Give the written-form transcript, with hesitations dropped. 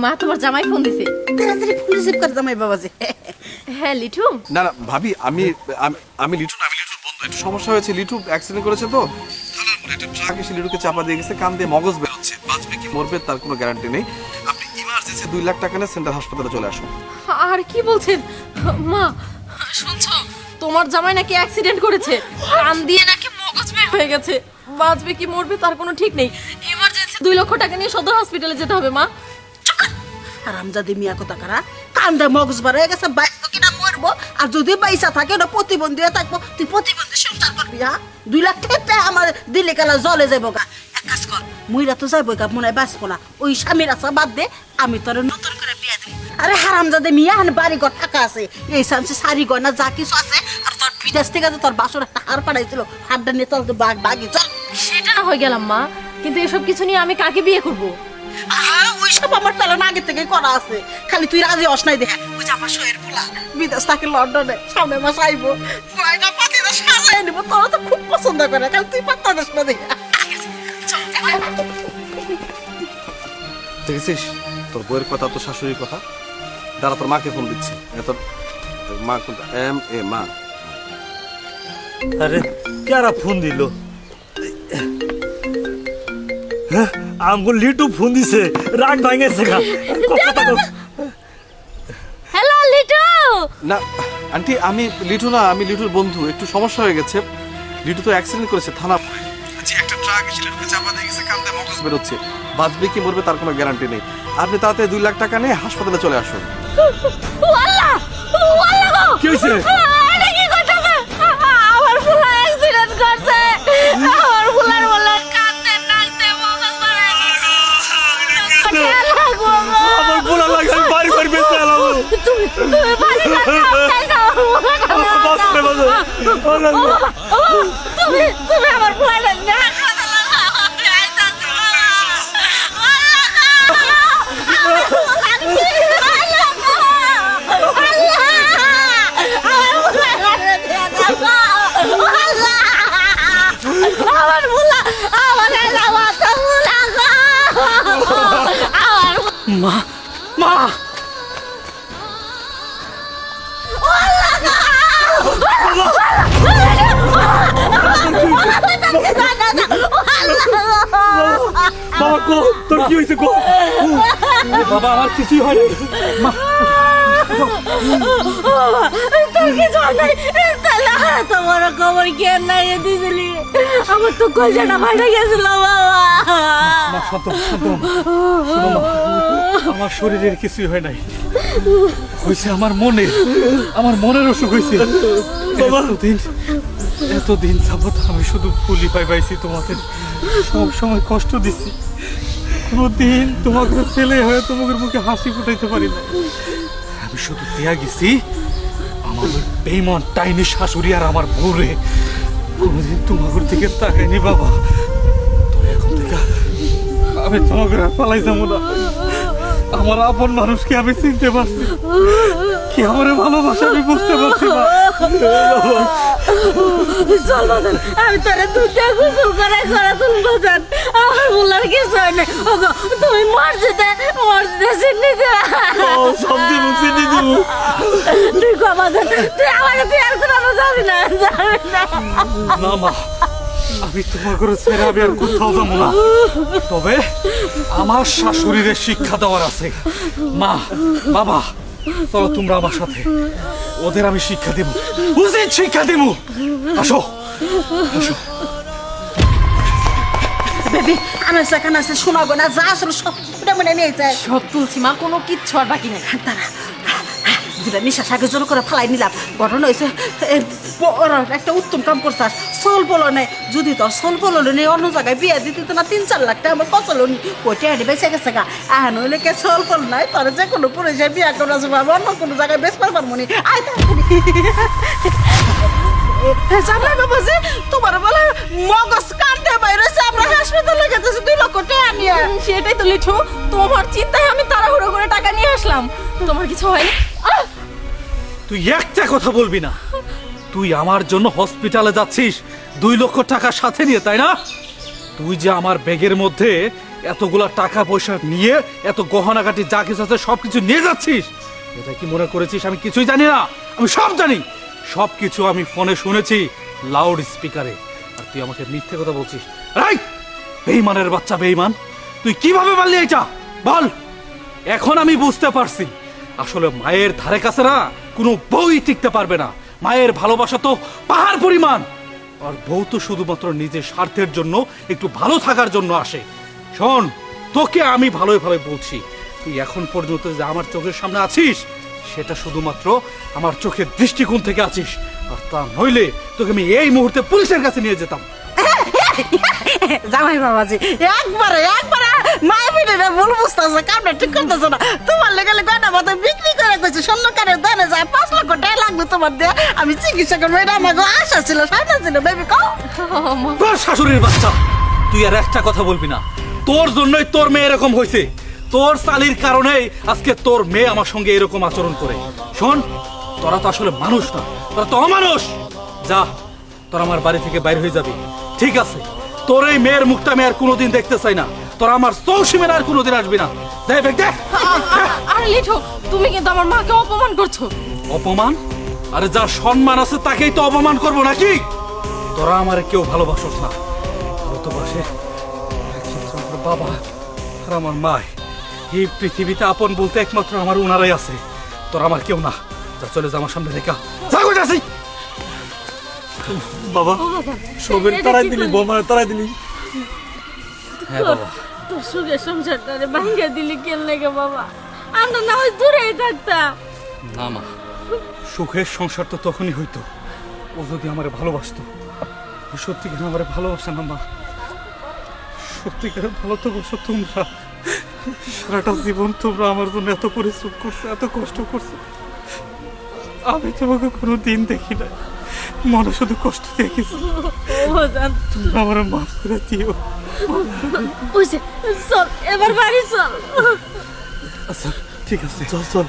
মা তোমার জামাই ফোন দিছে। তাড়াতাড়ি ফোন রিসিভ কর জামাই বাবাজি। হ্যাঁ লিটু। না না ভাবি, আমি লিটুর বন্ধু। একটু সমস্যা হয়েছে, লিটু অ্যাক্সিডেন্ট করেছে তো থানার মোড়ে একটা ট্রাক এসে লিটুকে চাপা দিয়ে গেছে, কান দিয়ে মগজ বের হচ্ছে। বাঁচবে কি মরবে তার কোনো গ্যারান্টি নেই। আপনি ইমার্জেন্সি 2 লাখ টাকা নিয়ে সেন্টার হাসপাতালে চলে আসুন। আর কি বলছেন মা? শুনছো, তোমার জামাই নাকি অ্যাক্সিডেন্ট করেছে, কান দিয়ে নাকি মগজ বের হয়ে গেছে। বাঁচবে কি মরবে তার কোনো ঠিক নেই। ইমার্জেন্সি 2 লক্ষ টাকা নিয়ে সদর হসপিটালে যেতে হবে মা। হারামজাদি মিয়া কথা কারা কান্দে মগজ বার হয়ে গেছে, বাইসবো কিনা মরবো। আর যদি পয়সা থাকে না প্রতিবন্ধী হয়ে থাকবো, তুই প্রতিবন্ধী সংসার করবি। হ্যাঁ 2 লাখ টাকা আমার দিলে কালা জলে যাবো গা। এক কাজ কর, মুইরা তো যাবো গা, মনে হয় বাঁচবো না। ওই স্বামীর আশা বাদ দে, আমি তোর নতুন করে বিয়ে দিই। আরে হারামজাদি মিয়া, বাড়ি ঘর টাকা আছে, এই সামসে শাড়ি গয়না যা কিছু আছে। আর তোর বিদেশ থেকে তোর বাসর একটা হার পাঠাইছিল, হারটা নিয়ে চল তো বাগি চল। সেটা না হয়ে গেলাম মা, কিন্তু এসব কিছু নিয়ে আমি কাকে বিয়ে করব? ওইসব আমার প্ল্যান আগে থেকে করা আছে, খালি তুই রাজি হস নাই। দেখ ওই যে আমার শোয়ের পোলা বিদেশ থাকে লন্ডনে, সামনে মাস আইবো, পয়না পাতিটা সাজাই নিব। তোরা তো খুব পছন্দ করে, খালি তুই পাত্তা দিস না। দেখ দেখেছিস তোর বইয়ের কথা, তোর শাশুড়ির কথা। দাঁড়া, তোর মাকে ফোন দিচ্ছি। তোর মা কোনটা? মা। আরে কারা ফোন দিল? আমগো লিটু ফোন দিছে, রাগ ভাঙেছে গা। হ্যালো লিটু। না আন্টি, আমি লিটু না, আমি লিটুর বন্ধু। একটু সমস্যা হয়ে গেছে। লিটু তো অ্যাক্সিডেন্ট করেছে থানা মোড়ে। একটা ট্রাক এসে লিটুকে চাপা দিয়ে গেছে, কান দিয়ে মগজ বের হচ্ছে। বাঁচবে কি মরবে তার কোনো গ্যারান্টি নেই। আপনি তাড়াতাড়ি 2 লাখ টাকা নিয়ে হাসপাতালে চলে আসুন। ওয়াল্লাহ ওয়াল্লাহ কি হইছে? এটা কি করতেছে? আমার ফুলা অ্যাক্সিডেন্ট করছে। আমার ফুলার বলে কাঁদতে নাচতে মগজ মারা আমার পোলা লাগে, আমি বাড়ি বাড়ি বেঁচে এলাম। তুমি বাড়ি না বাঁচতে বাঁচে। তুমি আমার ফুলাটা না মা মা বাবা কো, তোর কি হয়েছে কো? বাবা আমার কিছুই হয় নাই। মা তোর কিছু নাই, তোমার খবর কে নাই দিছিলি? আমার তো কলজাটা ফাটা গেছিল বাবা। মা শান্ত শান্ত। শোনো মা, আমার শরীরের কিছুই হয় নাই, হয়েছে আমার মনের অসুখ হয়েছে। এতদিন যাবত আমি শুধু পুলি পাইছি, তোমাদের সব সময় কষ্ট দিচ্ছি। কোনোদিন তোমাকে ছেলে হয়ে তোমাদের মুখে হাসি ফুটাইতে পারি না। আমি শুধু দেয়া গেছি আমার ওই বেঈমান টাইনি শাশুড়ি আর আমার বউরে। কোনোদিন তোমাদের দিকে তাকাইনি বাবা। তো এখন থেকে আমি তোমাকে পালাই যাবো না। আমার আপন মানুষকে আমি চিনতে পারছি, কি আমার ভালোবাসা আমি বুঝতে পারছি না। চল বাজান, আমি তোরে দুধে গোসল করে তুলবো জান। আমার বলার কিছু হয় না। তুমি মসজিদে চিনি দেবা। সব দিব, চিনি দিব। তুই বাজান, তুই আমাকে তুই আর কোথাও যাবি না। না মা, আমি তোমার ঘরে ছেড়ে আমি আর কোথাও যাবো না। তবে আমার শাশুড়িরে শিক্ষা দেওয়ার আছে। মা বাবা চলো তোমরা আমার সাথে, ওদের আমি শিক্ষা দেব, উচিত শিক্ষা দেব। আসো আসো। বেবি আমার সেখানে আছে, শোনাবো না যা আসলে সব মনে নিয়ে যায়। সব তুলছি মা, কোনো কিচ্ছু আর বাকি নেই। তারা যেটা নিশা সাকে জোর করে ফেলাই নিলাম। ঘটনা হয়েছে একটা উত্তম কাম করছাস, সোল বলো নেই। যদি তোর সোল বলো নেই অন্য জায়গায় বিয়ে দিতে তো না 3-4 লাখ টাকা আমার ফসল ওইটা এনে বেঁচে গেছে গা। এখন হইলে কে সোল বল নাই, তোর যে কোনো পুরুষে বিয়ে করে আসবো অন্য কোনো জায়গায় বেশ পারবার মনে। আয় সামলাই বাবাজি, তোমার বলে মগজ কান্দে বাইরেছে, আমরা হাসপাতালে গেছি 2 লক্ষ টাকা নিয়ে। সেটাই তো লিঠু, তোমার চিন্তায় আমি তাড়াহুড়ো করে টাকা নিয়ে আসলাম। তোমার কিছু হয়নি? তুই একটা কথা বলবি না। তুই আমার জন্য হসপিটালে যাচ্ছিস 2 লক্ষ টাকা সাথে নিয়ে, তাই না? তুই যে আমার ব্যাগের মধ্যে এতগুলা টাকা পয়সা নিয়ে এত গহনাগাটি যা কিছু আছে সবকিছু নিয়ে যাচ্ছিস? এটা কি মনে করেছিস আমি কিছুই জানি না? আমি সব জানি, সবকিছু আমি ফোনে শুনেছি, লাউড স্পিকারে। আর তুই আমাকে মিথ্যে কথা বলছিস। রাইট, বেঈমানের বাচ্চা বেঈমান, তুই কিভাবে পারলি এটা বল? এখন আমি বুঝতে পারছি আসলে মায়ের ধারে কাছে না কোনো বউই টিকতে পারবে না। মায়ের ভালোবাসা তো পাহাড় পরিমাণ, আর বউ তো শুধুমাত্র নিজের স্বার্থের জন্য, একটু ভালো থাকার জন্য আসে। শোন, তোকে আমি ভালোই ভালো বলছি, তুই এখন পর্যন্ত যে আমার চোখের সামনে আছিস সেটা শুধুমাত্র আমার চোখের দৃষ্টিকোণ থেকে আছিস, আর তা নইলে তোকে আমি এই মুহূর্তে পুলিশের কাছে নিয়ে যেতাম। জামাই বাবাজি একবারে মায়ের ভিডিওটা ভুল বুঝতেছে, কামটা ঠিক করতেছে না। তোমার লেগে গয়না মতো বিক্রি করে কইছে স্বর্ণকারের দোকানে যায় 5 লক্ষ টাকা লাগবে তোমার দিয়ে। আমি চিকিৎসা করবো, এটা আমাকে আশা ছিল, সাইনা ছিল। বেবি কও তোর শাশুড়ির বাচ্চা, তুই আর একটা কথা বলবি না। তোর জন্যই তোর মেয়ে এরকম হয়েছে, তোর চালির কারণেই আজকে তোর মেয়ে আমার সঙ্গে এরকম আচরণ করে। শোন, তোরা তো আসলে মানুষ না, তোরা তো অমানুষ। যা, তোরা আমার বাড়ি থেকে বাইরে হয়ে যাবি। ঠিক আছে, তোর এই মেয়ের মুখটা আমি আর কোনোদিন দেখতে চাই না। তোরা আমার চৌসীমের আর কোনোদিন আসবি না। যাই দেখ। আরে লিঠু, তুমি কিন্তু আমার মাকে অপমান করছো। অপমান? আরে যার সম্মান আছে তাকেই তো অপমান করবো নাকি? তোরা আমার কেউ ভালোবাসোস না, ভালোবাসে একমাত্র আমার বাবা আর আমার মা। এই পৃথিবীতে আপন বলতে একমাত্র আমার ওনারাই আছে, তোরা আমার কেউ না। যা, চলে যা আমার সামনে দেখা। যা কই যাচ্ছি? বাবা, ও বাবা, সবের এটা তারাই কি দিলি, করলি? বোমার তারাই দিলি। হ্যাঁ বাবা। তোর সুখের সংসারটারে ভাঙ্গা দিলি কেন লেগে বাবা? আমরা না হয় দূরেই থাকতাম। না মা, সুখের সংসার তো তখনই হইতো ও যদি আমারে ভালোবাসতো। ও সত্যিকার আমারে ভালোবাসে না মা, সত্যিকার ভালো তো বসো তোমরা। সারাটা জীবন তোমরা আমার জন্য এত পরিশ্রম করছো, এত কষ্ট করছো, আমি তোমাকে কোনো দিন দেখি না, মনে শুধু কষ্ট দেখেছি। ও জান, তোমরা আমার মাফ করে দিও। বুঝে চল, এবার বাড়ি চল। আচ্ছা ঠিক আছে, চল চল।